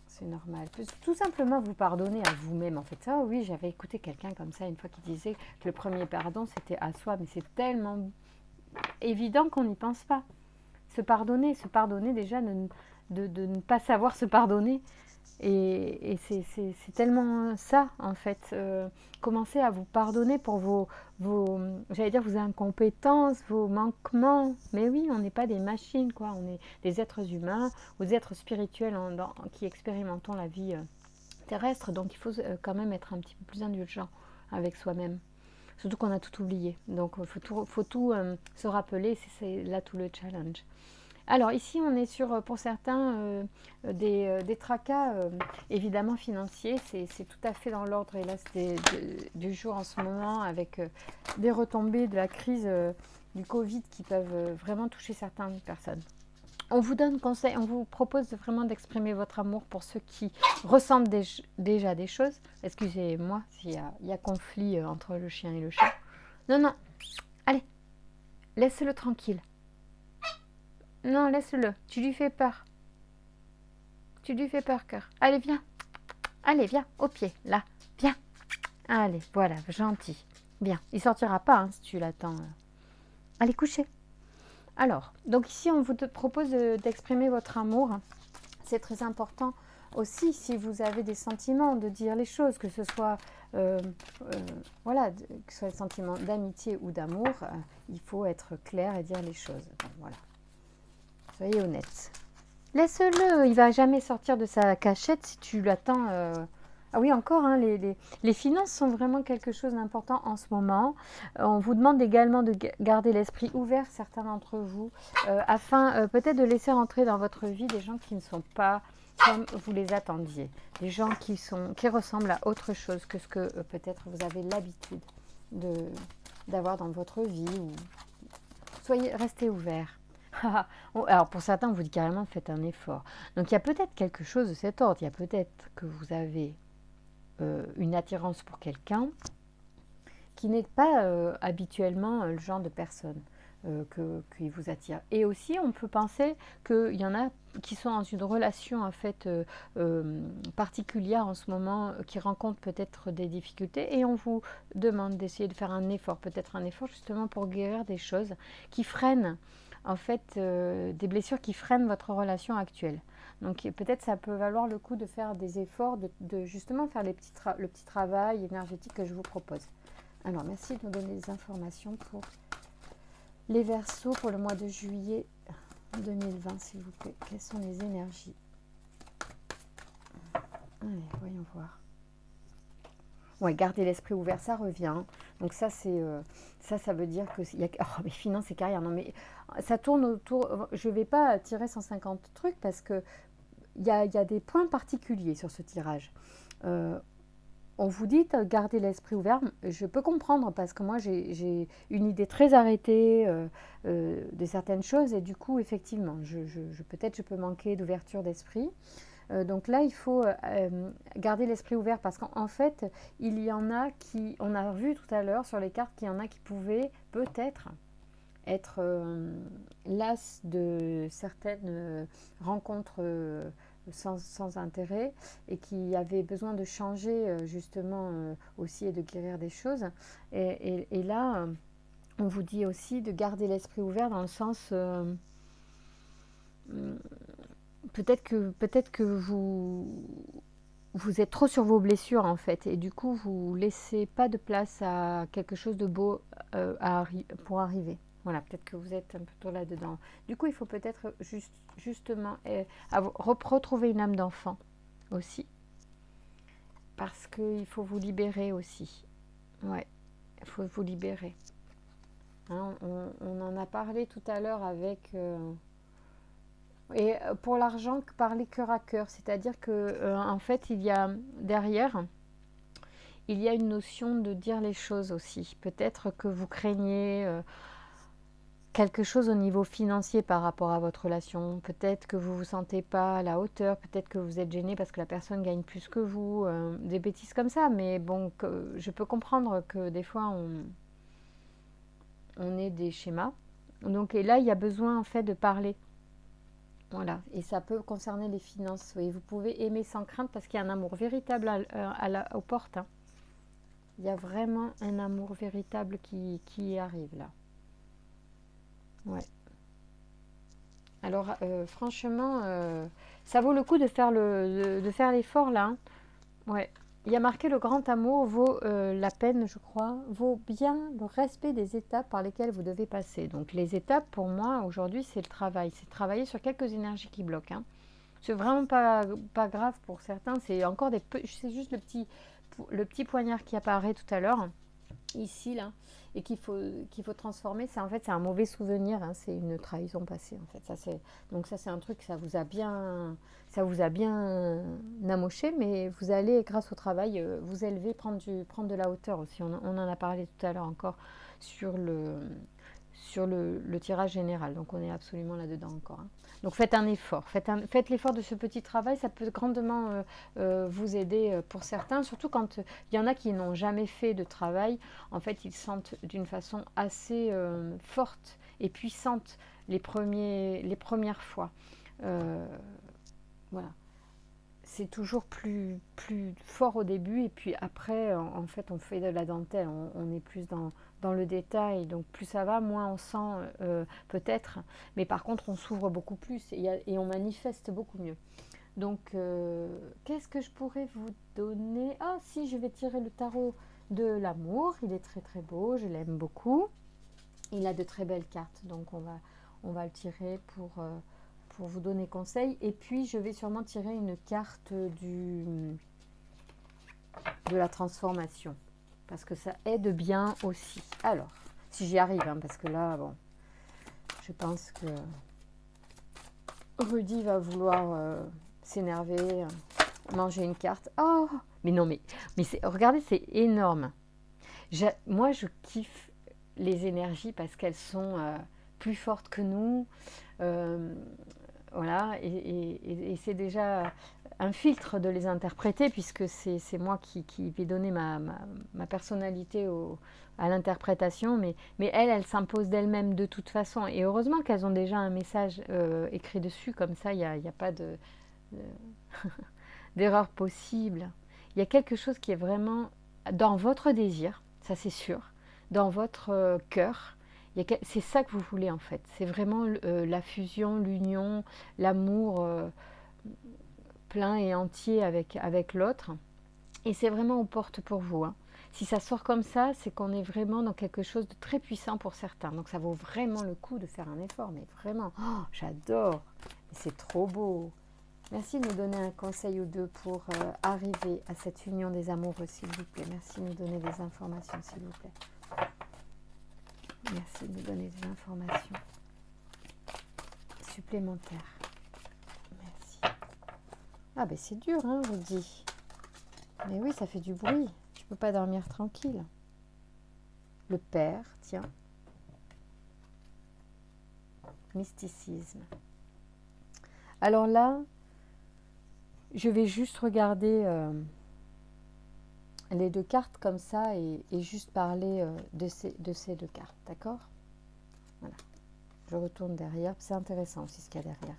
C'est normal. Tout simplement vous pardonner à vous-même. En fait, ça, oui, j'avais écouté quelqu'un comme ça une fois qui disait que le premier pardon, c'était à soi. Mais c'est tellement évident qu'on n'y pense pas. Se pardonner déjà, de ne pas savoir se pardonner. Et c'est tellement ça, en fait. Commencez à vous pardonner pour j'allais dire, vos incompétences, vos manquements. Mais oui, on n'est pas des machines, quoi. On est des êtres humains ou des êtres spirituels qui expérimentons la vie terrestre. Donc, il faut quand même être un petit peu plus indulgent avec soi-même. Surtout qu'on a tout oublié. Donc, il faut tout se rappeler. C'est là tout le challenge. Alors ici, on est sur, pour certains, des tracas évidemment financiers. C'est tout à fait dans l'ordre, hélas, du jour en ce moment, avec des retombées de la crise du Covid qui peuvent vraiment toucher certaines personnes. On vous donne conseil, on vous propose vraiment d'exprimer votre amour pour ceux qui ressentent déjà des choses. Excusez-moi s'il y a conflit entre le chien et le chat. Non, non, allez, laisse-le tranquille. Non, laisse-le. Tu lui fais peur. Tu lui fais peur, cœur. Allez, viens. Allez, viens. Au pied, là. Viens. Allez, voilà, gentil. Bien. Il sortira pas si tu l'attends. Allez, coucher. Alors, donc ici, on vous propose d'exprimer votre amour. C'est très important aussi, si vous avez des sentiments, de dire les choses, que ce soit, voilà, que ce soit des sentiments d'amitié ou d'amour. Il faut être clair et dire les choses. Bon, voilà. Soyez honnête. Laisse-le, il va jamais sortir de sa cachette si tu l'attends. Ah oui, encore, hein, les finances sont vraiment quelque chose d'important en ce moment. On vous demande également de garder l'esprit ouvert, certains d'entre vous, afin peut-être de laisser rentrer dans votre vie des gens qui ne sont pas comme vous les attendiez. Des gens qui ressemblent à autre chose que ce que peut-être vous avez l'habitude d'avoir dans votre vie. Restez ouverts. Alors pour certains, on vous dit carrément faites un effort. Donc il y a peut-être quelque chose de cet ordre. Il y a peut-être que vous avez une attirance pour quelqu'un qui n'est pas habituellement le genre de personne qui vous attire. Et aussi, on peut penser qu'il y en a qui sont dans une relation en fait particulière en ce moment, qui rencontrent peut-être des difficultés, et on vous demande d'essayer de faire un effort, peut-être un effort justement pour guérir des choses qui freinent, en fait, des blessures qui freinent votre relation actuelle. Donc peut-être ça peut valoir le coup de faire des efforts, de justement faire le petit travail énergétique que je vous propose. Alors merci de nous donner des informations pour les Verseaux pour le mois de juillet 2020, s'il vous plaît. Quelles sont les énergies? Allez, voyons voir. Ouais, garder l'esprit ouvert, ça revient. Donc ça, ça veut dire que mais finances et carrière. Non, mais ça tourne autour. Je ne vais pas tirer 150 trucs parce que il y a des points particuliers sur ce tirage. on vous dit de garder l'esprit ouvert. Je peux comprendre parce que moi j'ai une idée très arrêtée de certaines choses et du coup effectivement peut-être je peux manquer d'ouverture d'esprit. Donc là il faut garder l'esprit ouvert parce qu'en fait il y en a qui, on a vu tout à l'heure sur les cartes qu'il y en a qui pouvaient peut-être être las de certaines rencontres sans intérêt et qui avaient besoin de changer justement aussi et de guérir des choses. Et là, on vous dit aussi de garder l'esprit ouvert dans le sens peut-être que vous êtes trop sur vos blessures en fait et du coup vous laissez pas de place à quelque chose de beau pour arriver. Voilà, peut-être que vous êtes un peu trop là-dedans. Du coup, il faut peut-être justement retrouver une âme d'enfant aussi. Parce qu'il faut vous libérer aussi. Ouais, il faut vous libérer. Hein, on en a parlé tout à l'heure avec... et pour l'argent, parler cœur à cœur. C'est-à-dire que en fait, il y a derrière... Il y a une notion de dire les choses aussi. Peut-être que vous craignez... quelque chose au niveau financier par rapport à votre relation. Peut-être que vous ne vous sentez pas à la hauteur, peut-être que vous êtes gêné parce que la personne gagne plus que vous, des bêtises comme ça. Mais bon, je peux comprendre que des fois, on ait des schémas. Donc, et là, il y a besoin en fait de parler. Voilà, et ça peut concerner les finances. Et vous pouvez aimer sans crainte parce qu'il y a un amour véritable aux portes. Hein. Il y a vraiment un amour véritable qui arrive là. Ouais. Alors, franchement, ça vaut le coup de faire l'effort là. Hein. Ouais. Il y a marqué le grand amour vaut la peine, je crois, vaut bien le respect des étapes par lesquelles vous devez passer. Donc, les étapes, pour moi, aujourd'hui, c'est le travail. C'est travailler sur quelques énergies qui bloquent. Hein. C'est vraiment pas grave pour certains. C'est encore c'est juste le petit poignard qui apparaît tout à l'heure. Ici là et qu'il faut transformer, c'est en fait c'est un mauvais souvenir, hein, c'est une trahison passée en fait. Donc ça c'est un truc, ça vous a bien amoché, mais vous allez grâce au travail vous élever, prendre de la hauteur aussi. On en a parlé tout à l'heure encore sur le tirage général, donc on est absolument là-dedans encore. Hein. Donc faites un effort, faites l'effort de ce petit travail, ça peut grandement vous aider pour certains, surtout quand il y en a qui n'ont jamais fait de travail, en fait ils sentent d'une façon assez forte et puissante les premières fois. Voilà. C'est toujours plus fort au début et puis après, en fait, on fait de la dentelle, on est plus dans le détail, donc plus ça va, moins on sent peut-être, mais par contre, on s'ouvre beaucoup plus et on manifeste beaucoup mieux. Donc, qu'est-ce que je pourrais vous donner? Ah, si, je vais tirer le tarot de l'amour, il est très très beau, je l'aime beaucoup. Il a de très belles cartes, donc on va le tirer pour vous donner conseil. Et puis, je vais sûrement tirer une carte de la transformation. Parce que ça aide bien aussi. Alors, si j'y arrive, hein, parce que là, bon, je pense que Rudy va vouloir s'énerver, manger une carte. Oh, mais non, mais regardez, c'est énorme. Moi, je kiffe les énergies parce qu'elles sont plus fortes que nous. Voilà, et c'est déjà un filtre de les interpréter puisque c'est moi qui vais donner ma personnalité à l'interprétation, mais elles s'imposent d'elles-mêmes de toute façon. Et heureusement qu'elles ont déjà un message écrit dessus, comme ça il n'y a pas d'erreur possible. Il y a quelque chose qui est vraiment dans votre désir, ça c'est sûr, dans votre cœur. C'est ça que vous voulez en fait. C'est vraiment la fusion, l'union, l'amour plein et entier avec l'autre. Et c'est vraiment aux portes pour vous. Hein. Si ça sort comme ça, c'est qu'on est vraiment dans quelque chose de très puissant pour certains. Donc ça vaut vraiment le coup de faire un effort. Mais vraiment, oh, j'adore. C'est trop beau. Merci de nous donner un conseil ou deux pour arriver à cette union des amoureux, s'il vous plaît. Merci de nous donner des informations, s'il vous plaît. Merci de nous donner des informations supplémentaires. Merci. Ah ben c'est dur, hein, Rudy. Mais oui, ça fait du bruit. Tu peux pas dormir tranquille. Le père, tiens. Mysticisme. Alors là, je vais juste regarder les deux cartes comme ça et juste parler de ces deux cartes, d'accord? Voilà. Je retourne derrière. C'est intéressant aussi ce qu'il y a derrière.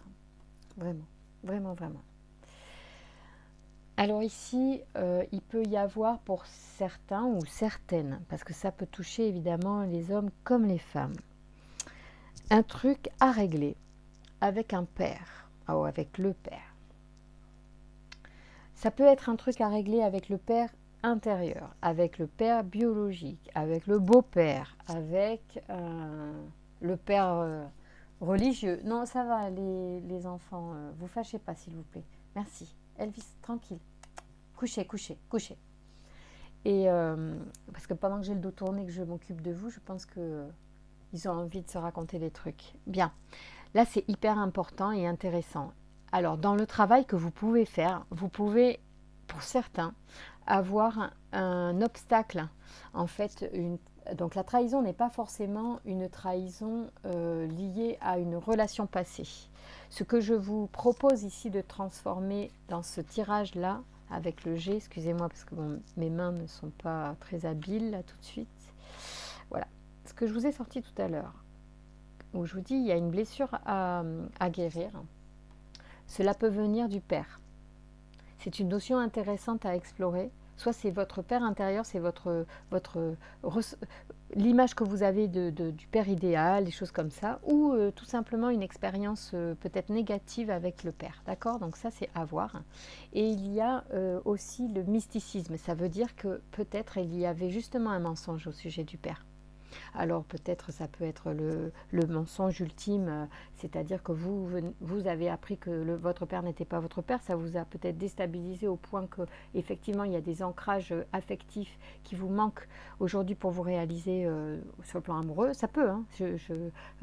Vraiment, vraiment, vraiment. Alors ici, il peut y avoir pour certains ou certaines, parce que ça peut toucher évidemment les hommes comme les femmes, un truc à régler avec un père, ou avec le père. Ça peut être un truc à régler avec le père intérieur, avec le père biologique, avec le beau-père, avec le père religieux. Non, ça va, les enfants, vous fâchez pas s'il vous plaît. Merci. Elvis, tranquille. Couchez, couchez, couchez. Et parce que pendant que j'ai le dos tourné, que je m'occupe de vous, je pense que ils ont envie de se raconter des trucs. Bien. Là, c'est hyper important et intéressant. Alors, dans le travail que vous pouvez faire, vous pouvez, pour certains, avoir un obstacle. En fait, donc la trahison n'est pas forcément une trahison liée à une relation passée. Ce que je vous propose ici de transformer dans ce tirage-là, avec le G, excusez-moi parce que bon, mes mains ne sont pas très habiles là tout de suite. Voilà, ce que je vous ai sorti tout à l'heure, où je vous dis il y a une blessure à guérir. Cela peut venir du père. C'est une notion intéressante à explorer. Soit c'est votre père intérieur, c'est l'image que vous avez du père idéal, des choses comme ça, ou tout simplement une expérience peut-être négative avec le père. D'accord? Donc ça, c'est à voir. Et il y a aussi le mysticisme. Ça veut dire que peut-être il y avait justement un mensonge au sujet du père. Alors peut-être ça peut être le mensonge ultime, c'est-à-dire que vous avez appris que votre père n'était pas votre père, ça vous a peut-être déstabilisé au point que effectivement il y a des ancrages affectifs qui vous manquent aujourd'hui pour vous réaliser sur le plan amoureux. Ça peut, hein,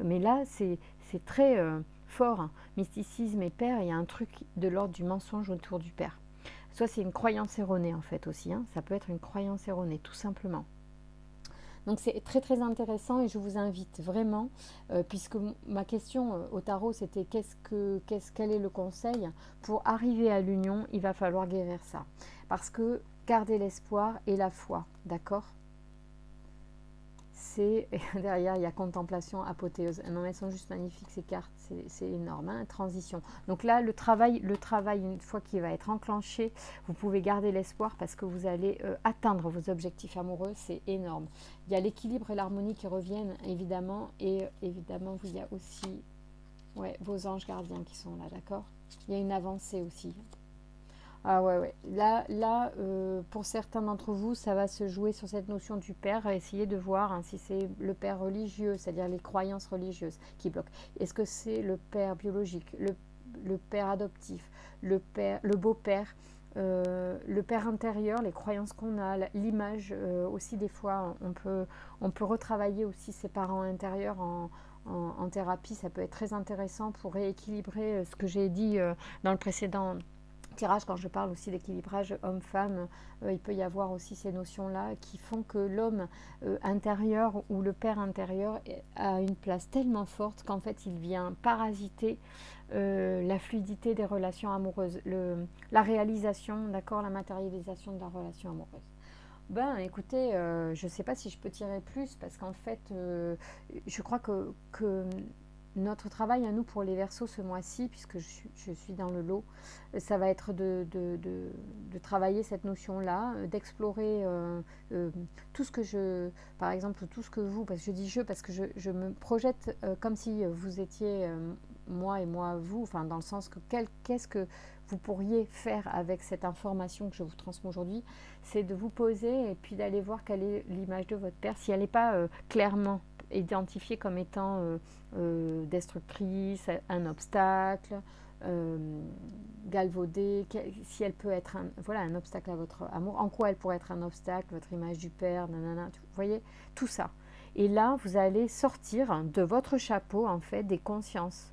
mais là c'est très fort, hein. Mysticisme et père, il y a un truc de l'ordre du mensonge autour du père. Soit c'est une croyance erronée en fait aussi, hein. Ça peut être une croyance erronée tout simplement. Donc c'est très très intéressant et je vous invite vraiment, puisque ma question au tarot c'était quel est le conseil pour arriver à l'union, il va falloir guérir ça. Parce que garder l'espoir et la foi, d'accord? Derrière il y a contemplation, apothéose. Non mais elles sont juste magnifiques ces cartes, c'est énorme, hein, transition. Donc là le travail une fois qu'il va être enclenché, vous pouvez garder l'espoir parce que vous allez atteindre vos objectifs amoureux, c'est énorme. Il y a l'équilibre et l'harmonie qui reviennent évidemment, et évidemment il y a aussi vos anges gardiens qui sont là, d'accord? Il y a une avancée aussi. Ah ouais. Là pour certains d'entre vous, ça va se jouer sur cette notion du père. Essayez de voir hein, si c'est le père religieux, c'est-à-dire les croyances religieuses qui bloquent. Est-ce que c'est le père biologique, le père adoptif, le beau-père, le père intérieur, les croyances qu'on a, l'image aussi des fois, on peut retravailler aussi ses parents intérieurs en thérapie. Ça peut être très intéressant pour rééquilibrer ce que j'ai dit dans le précédent tirage, quand je parle aussi d'équilibrage homme-femme, il peut y avoir aussi ces notions-là qui font que l'homme intérieur ou le père intérieur a une place tellement forte qu'en fait il vient parasiter la fluidité des relations amoureuses, la réalisation, d'accord, la matérialisation de la relation amoureuse. Ben écoutez, je ne sais pas si je peux tirer plus parce qu'en fait, je crois que notre travail à nous pour les Verseaux ce mois-ci, puisque je suis dans le lot, ça va être de travailler cette notion-là, d'explorer tout ce que par exemple tout ce que vous, parce que je dis parce que je me projette comme si vous étiez moi et moi vous, enfin dans le sens que qu'est-ce que vous pourriez faire avec cette information que je vous transmets aujourd'hui, c'est de vous poser et puis d'aller voir quelle est l'image de votre père, si elle n'est pas clairement identifiée comme étant destructrice, un obstacle, galvaudée, si elle peut être un obstacle à votre amour, en quoi elle pourrait être un obstacle, votre image du père, nanana, vous voyez, tout ça. Et là, vous allez sortir de votre chapeau, en fait, des consciences.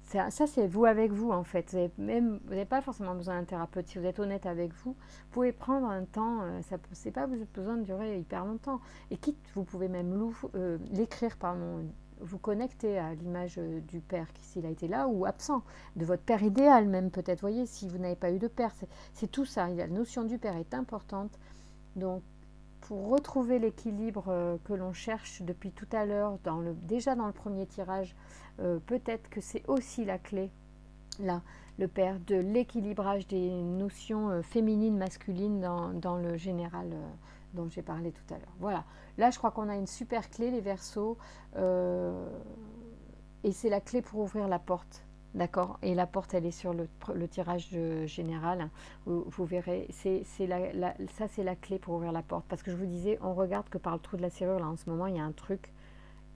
Ça c'est vous avec vous en fait. Vous n'avez pas forcément besoin d'un thérapeute. Si vous êtes honnête avec vous, vous pouvez prendre un temps. C'est pas besoin de durer hyper longtemps. Et quitte, vous pouvez même l'écrire, pardon, vous connecter à l'image du père s'il a été là ou absent, de votre père idéal même peut-être. Voyez, si vous n'avez pas eu de père, c'est tout ça. La notion du père est importante. Donc pour retrouver l'équilibre que l'on cherche depuis tout à l'heure, déjà dans le premier tirage, peut-être que c'est aussi la clé, là, le père, de l'équilibrage des notions féminines, masculines dans le général dont j'ai parlé tout à l'heure. Voilà, là je crois qu'on a une super clé, les Verseaux, et c'est la clé pour ouvrir la porte. D'accord. Et la porte, elle est sur le tirage général. Vous verrez, ça c'est la clé pour ouvrir la porte. Parce que je vous disais, on regarde que par le trou de la serrure, là en ce moment, il y a un truc,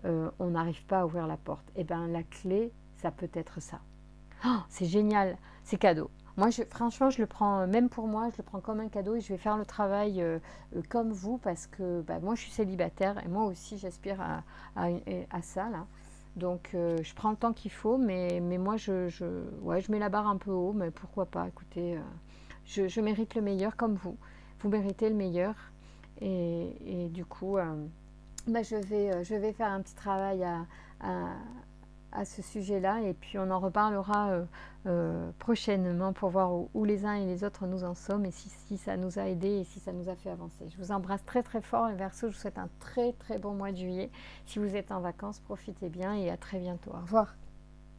on n'arrive pas à ouvrir la porte. Et bien la clé, ça peut être ça. Oh, c'est génial, c'est cadeau. Moi, franchement, je le prends, même pour moi, je le prends comme un cadeau et je vais faire le travail comme vous parce que moi, je suis célibataire et moi aussi, j'aspire à ça, là. Donc, je prends le temps qu'il faut, mais moi, ouais, je mets la barre un peu haut, mais pourquoi pas, écoutez, je mérite le meilleur comme vous. Vous méritez le meilleur. Et du coup, je vais faire un petit travail à ce sujet-là et puis on en reparlera prochainement pour voir où les uns et les autres nous en sommes et si ça nous a aidés et si ça nous a fait avancer. Je vous embrasse très très fort les Verseaux, je vous souhaite un très très bon mois de juillet. Si vous êtes en vacances, profitez bien et à très bientôt. Au revoir.